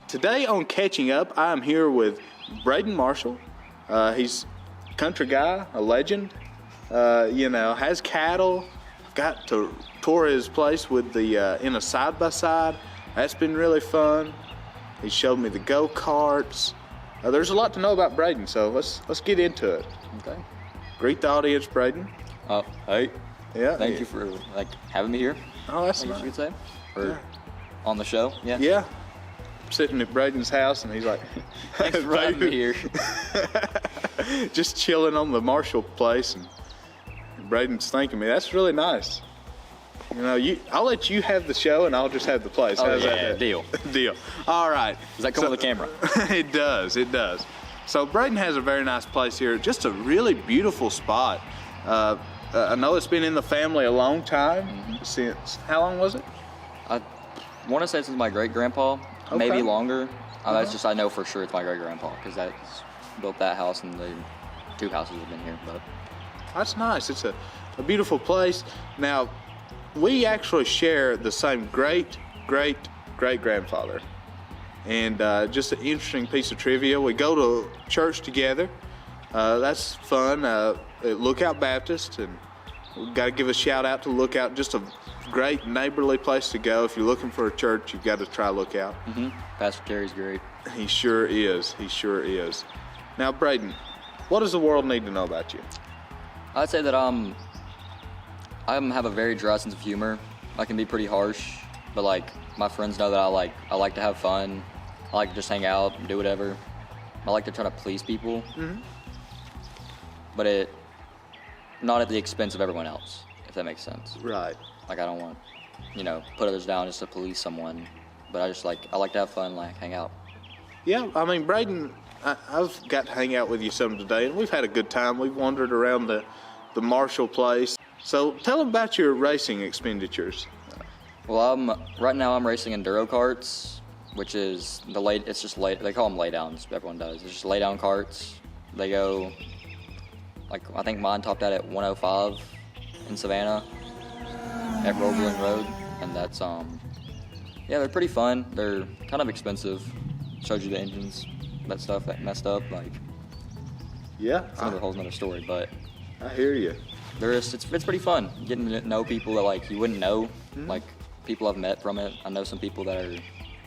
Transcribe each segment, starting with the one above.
Today on Catching Up, I am here with Brayden Marshall. He's a country guy, a legend. Has cattle. Got to tour his place with the in a side-by-side. That's been really fun. He showed me the go-karts. There's a lot to know about Brayden, so let's get into it. Okay. Greet the audience, Brayden. Hey. Yeah. Thank you for having me here. Oh, that's I guess nice. you could say. Or on the show. Yeah. Yeah. Sitting at Brayden's house, and he's like, Thanks for having me here. just chilling on the Marshall place, and Brayden's thanking me. That's really nice. I'll let you have the show, and I'll just have the place. How's that? Deal. Deal. All right. Does that come with the camera? It does. So Brayden has a very nice place here. Just a really beautiful spot. I know it's been in the family a long time. Mm-hmm. Since, how long was it? I want to say since my great-grandpa, maybe longer. That's just, I know for sure it's my great-grandpa, because that's built that house, and the two houses have been here. But That's nice. It's a beautiful place. Now, we actually share the same great-great-great-grandfather. And just an interesting piece of trivia. We go to church together. That's fun at Lookout Baptist. And we've got to give a shout out to Lookout. Just a great neighborly place to go. If you're looking for a church, you've got to try Lookout. Mm-hmm. Pastor Terry's great. He sure is. Now, Brayden, what does the world need to know about you? I'd say that I have a very dry sense of humor. I can be pretty harsh, but my friends know that I like to have fun. I like to just hang out and do whatever. I like to try to please people, but not at the expense of everyone else, if that makes sense. Right. I don't want, put others down just to police someone, but I like to have fun, hang out. Yeah, I mean, Brayden, I've got to hang out with you some today, and we've had a good time. We've wandered around the Marshall place. So tell them about your racing expenditures. Well, right now I'm racing enduro karts, which is they call them laydowns, everyone does. It's just lay down karts. They go, I think mine topped out at 105 in Savannah at Roebling Road, and that's, they're pretty fun. They're kind of expensive. Showed you the engines, that stuff that messed up, Yeah. it's another whole nother story, but I hear you. it's pretty fun getting to know people that you wouldn't know, people I've met from it. I know some people that are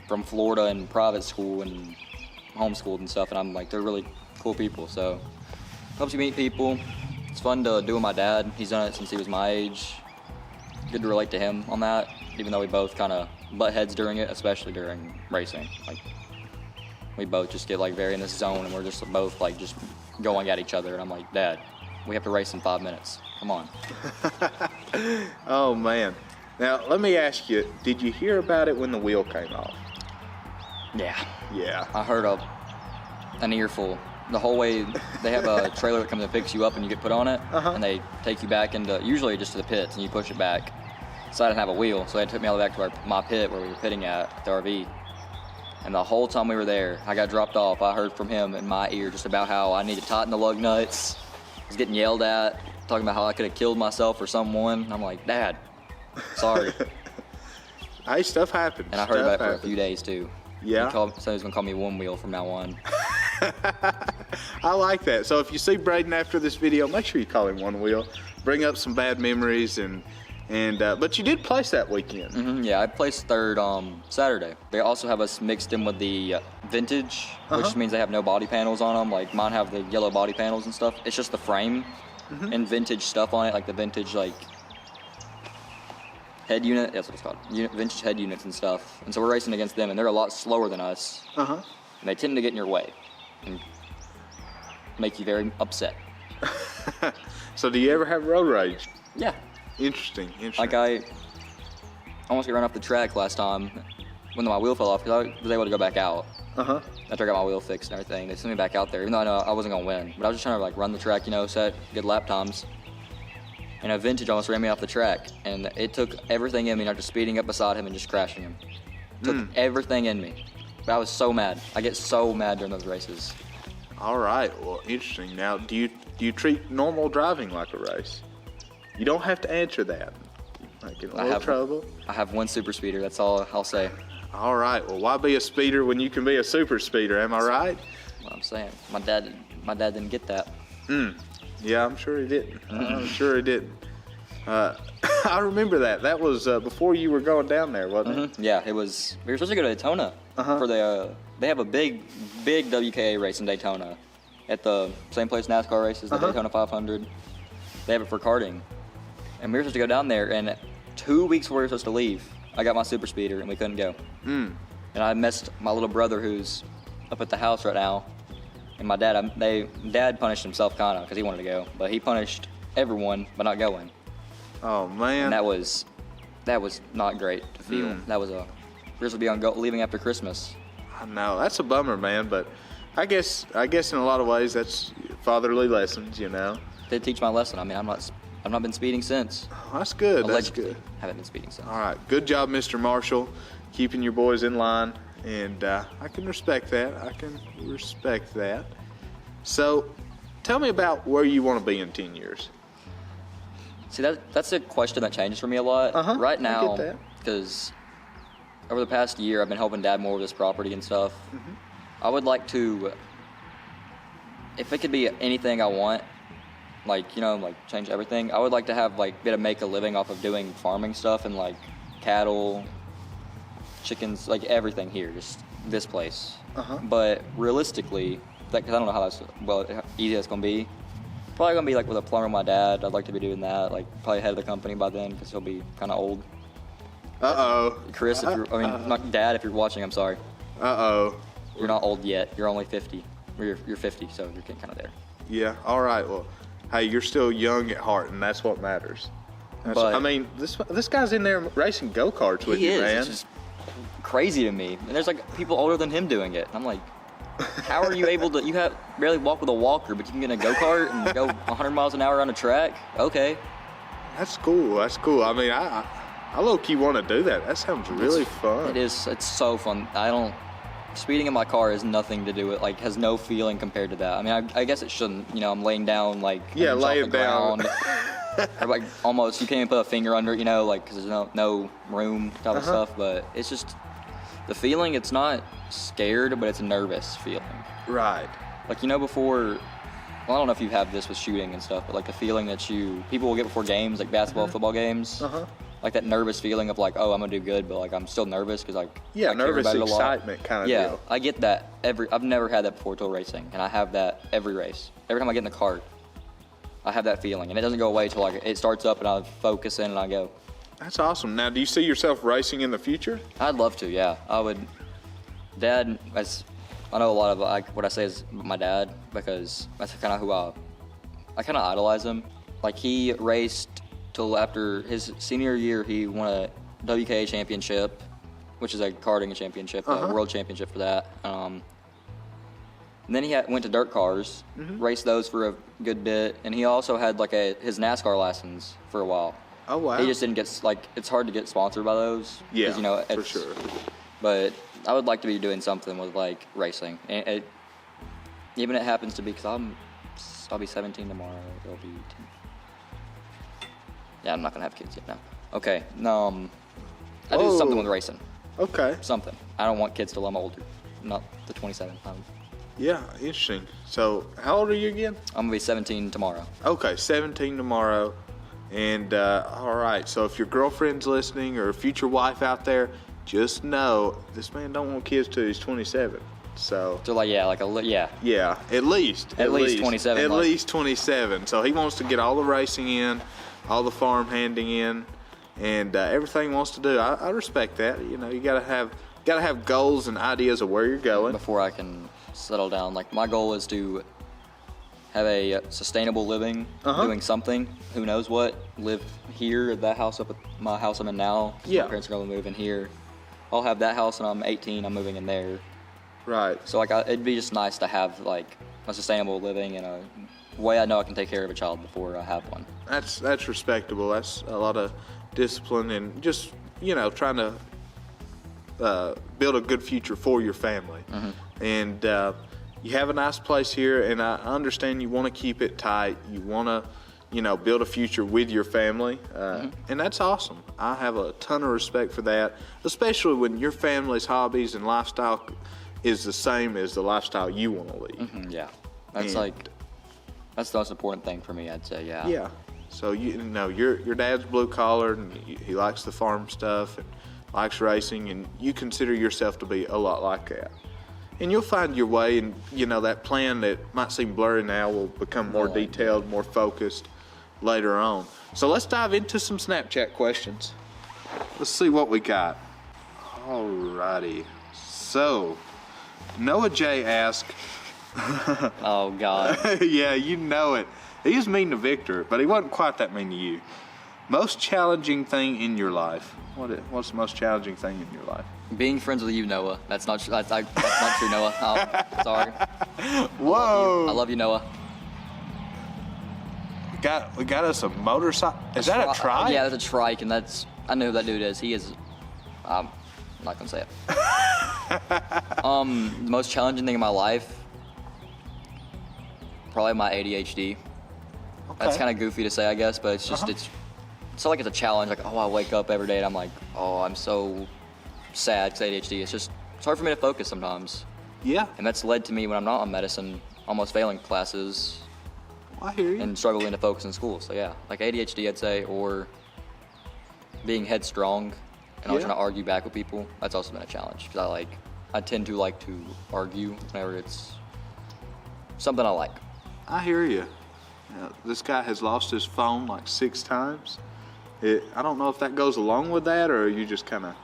from Florida and private school and homeschooled and stuff, and I'm they're really cool people, so helps you meet people. It's fun to do with my dad. He's done it since he was my age. Good to relate to him on that, even though we both kind of butt heads during it, especially during racing. We both just get very in this zone, and we're just both just going at each other, and I'm like, Dad, we have to race in 5 minutes. Come on. Oh, man. Now, let me ask you, did you hear about it when the wheel came off? Yeah. Yeah. I heard an earful. The whole way, they have a trailer that comes and picks you up and you get put on it, and they take you back usually just to the pits, and you push it back. So I didn't have a wheel, so they took me all the way back to my pit where we were pitting at the RV. And the whole time we were there, I got dropped off. I heard from him in my ear just about how I need to tighten the lug nuts. I was getting yelled at, talking about how I could have killed myself or someone. I'm like, Dad, sorry. Hey, stuff happens. And I heard about it for a few days too. Yeah. He said he was gonna call me One Wheel from now on. I like that. So if you see Brayden after this video, make sure you call him One Wheel. Bring up some bad memories but you did place that weekend. Mm-hmm, yeah, I placed third Saturday. They also have us mixed in with the vintage, which means they have no body panels on them. Mine have the yellow body panels and stuff. It's just the frame and vintage stuff on it, the vintage head unit. That's what it's called. Vintage head units and stuff. And so we're racing against them, and they're a lot slower than us. And they tend to get in your way and make you very upset. So do you ever have road rage? Yeah. Interesting. I almost got run off the track last time when my wheel fell off, because I was able to go back out. After I got my wheel fixed and everything, they sent me back out there, even though I know I wasn't gonna win. But I was just trying to run the track, set good lap times. And a vintage almost ran me off the track, and it took everything in me, not just speeding up beside him and just crashing him. Took everything in me. But I was so mad. I get so mad during those races. All right. Well, interesting. Now, do you treat normal driving like a race? You don't have to answer that. Like in a little trouble. I have one super speeder. That's all I'll say. All right. Well, why be a speeder when you can be a super speeder? Am I right? What I'm saying. My dad didn't get that. Yeah, I'm sure he didn't. I'm sure he didn't. I remember that. That was before you were going down there, wasn't it? Yeah, it was. We were supposed to go to Daytona for the. They have a big WKA race in Daytona, at the same place NASCAR races, the Daytona 500. They have it for karting, and we were supposed to go down there. And 2 weeks before we were supposed to leave, I got my super speeder and we couldn't go. And I missed my little brother who's up at the house right now, and my dad. Dad punished himself kind of because he wanted to go, but he punished everyone by not going. Oh man. And that was not great to feel. That was we were supposed to be leaving after Christmas. I know, that's a bummer, man. But I guess in a lot of ways that's fatherly lessons, you know. Did teach my lesson. I mean, I've not been speeding since. Oh, that's good. Allegedly, That's good. haven't been speeding since. All right, good job, Mr. Marshall, keeping your boys in line, and I can respect that. So, tell me about where you want to be in 10 years. See, that's a question that changes for me a lot. Right I now, get that. because over the past year, I've been helping Dad more with his property and stuff. I would like to, if it could be anything I want, like change everything. I would like to have be able to make a living off of doing farming stuff and cattle, chickens, everything here, just this place. But realistically, because I don't know how easy that's gonna be. Probably gonna be with a plumber, my dad. I'd like to be doing that. Probably head of the company by then because he'll be kind of old. Chris, not Dad. If you're watching, I'm sorry. You're not old yet. You're only 50. Or you're 50, so you're getting kind of there. Yeah. All right. Well, hey, you're still young at heart, and that's what matters. But I mean, this guy's in there racing go-karts with you, man. It's just crazy to me. And there's people older than him doing it. I'm like, how are you able to? You have barely walk with a walker, but you can get in a go-kart and go 100 miles an hour on a track. Okay. That's cool. I mean, I low-key want to do that. That sounds really fun. It is. It's so fun. Speeding in my car has nothing to do with, has no feeling compared to that. I mean, I guess it shouldn't. I'm laying down, yeah, lay it down. Or, almost, you can't even put a finger under it, because there's no room type of stuff. But it's just, the feeling, it's not scared, but it's a nervous feeling. Right. Before, I don't know if you have this with shooting and stuff, but the feeling that people will get before games, basketball, football games. That nervous feeling of oh, I'm gonna do good, but I'm still nervous because I nervous care about it a lot. excitement kind of deal. deal. I get that I've never had that before till racing, and I have that every race. Every time I get in the cart, I have that feeling, and it doesn't go away till it starts up, and I focus in and I go. That's awesome. Now, do you see yourself racing in the future? I'd love to. Yeah, I would. Dad, I know a lot of what I say is my dad because that's kind of who I kind of idolize him. He raced till after his senior year. He won a WKA championship, which is a karting championship, a world championship for that. And then he went to dirt cars, raced those for a good bit, and he also had his NASCAR license for a while. Oh wow! He just didn't get it's hard to get sponsored by those. Yeah, for sure. But I would like to be doing something with racing, and even it happens to be because I'll be 17 tomorrow. It'll be 10. Yeah, I'm not gonna have kids yet now. Okay, I do something with racing. Okay. Something. I don't want kids till I'm older, not the 27. Yeah, interesting. So, how old are you again? I'm gonna be 17 tomorrow. Okay, 17 tomorrow. And all right, so if your girlfriend's listening or a future wife out there, just know this man don't want kids till he's 27. So Yeah, at least 27. At least 27. So he wants to get all the racing in, all the farm handing in, and everything he wants to do. I respect that. You gotta have goals and ideas of where you're going before I can settle down. My goal is to have a sustainable living, doing something. Who knows what? Live here at that house my house I'm in now. Yeah. My parents are gonna move in here. I'll have that house when I'm 18. I'm moving in there. Right. So it'd be just nice to have a sustainable living and a way I know I can take care of a child before I have one. That's respectable. That's a lot of discipline and just trying to build a good future for your family. And you have a nice place here, and I understand you want to keep it tight. You want to build a future with your family. And that's awesome. I have a ton of respect for that, especially when your family's hobbies and lifestyle is the same as the lifestyle you want to lead. Yeah, that's that's the most important thing for me, I'd say. Yeah. So your dad's blue collar, and he likes the farm stuff and likes racing, and you consider yourself to be a lot like that. And you'll find your way, and that plan that might seem blurry now will become more detailed, more focused later on. So let's dive into some Snapchat questions. Let's see what we got. Alrighty. So Noah J asked. Oh God. Yeah, you know it. He was mean to Victor, but he wasn't quite that mean to you. Most challenging thing in your life? What's the most challenging thing in your life? Being friends with you, Noah. That's not true, Noah. Oh, sorry. Whoa! I love you, Noah. We got us a motorcycle. Is that a trike? Yeah, that's a trike, and I know who that dude is. He is. I'm not gonna say it. The most challenging thing in my life, probably my ADHD. Okay. That's kind of goofy to say, I guess, but it's just it's not like it's a challenge. Like, I wake up every day and I'm like, I'm so sad because ADHD. It's hard for me to focus sometimes. Yeah. And that's led to me, when I'm not on medicine, almost failing classes. I hear you. And struggling to focus in school. So yeah, like ADHD, I'd say, or being headstrong and always trying to argue back with people. That's also been a challenge because I tend to like to argue whenever it's something I like. I hear you. This guy has lost his phone like 6 times. I don't know if that goes along with that, or are you just kind of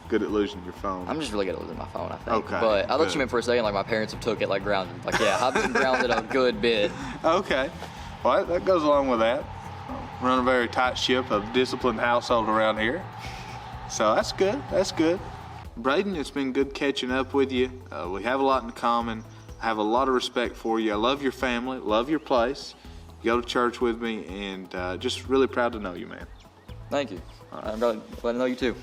good at losing your phone? I'm just really good at losing my phone, I think. Okay. But I thought you meant for a second like my parents have took it like grounded. Like, yeah, I've been grounded a good bit. Okay. Well, that goes along with that. Run a very tight ship of disciplined household around here. So that's good. That's good. Brayden, it's been good catching up with you. We have a lot in common. I have a lot of respect for you. I love your family, love your place. You go to church with me, and just really proud to know you, man. Thank you. I'm glad to know you too.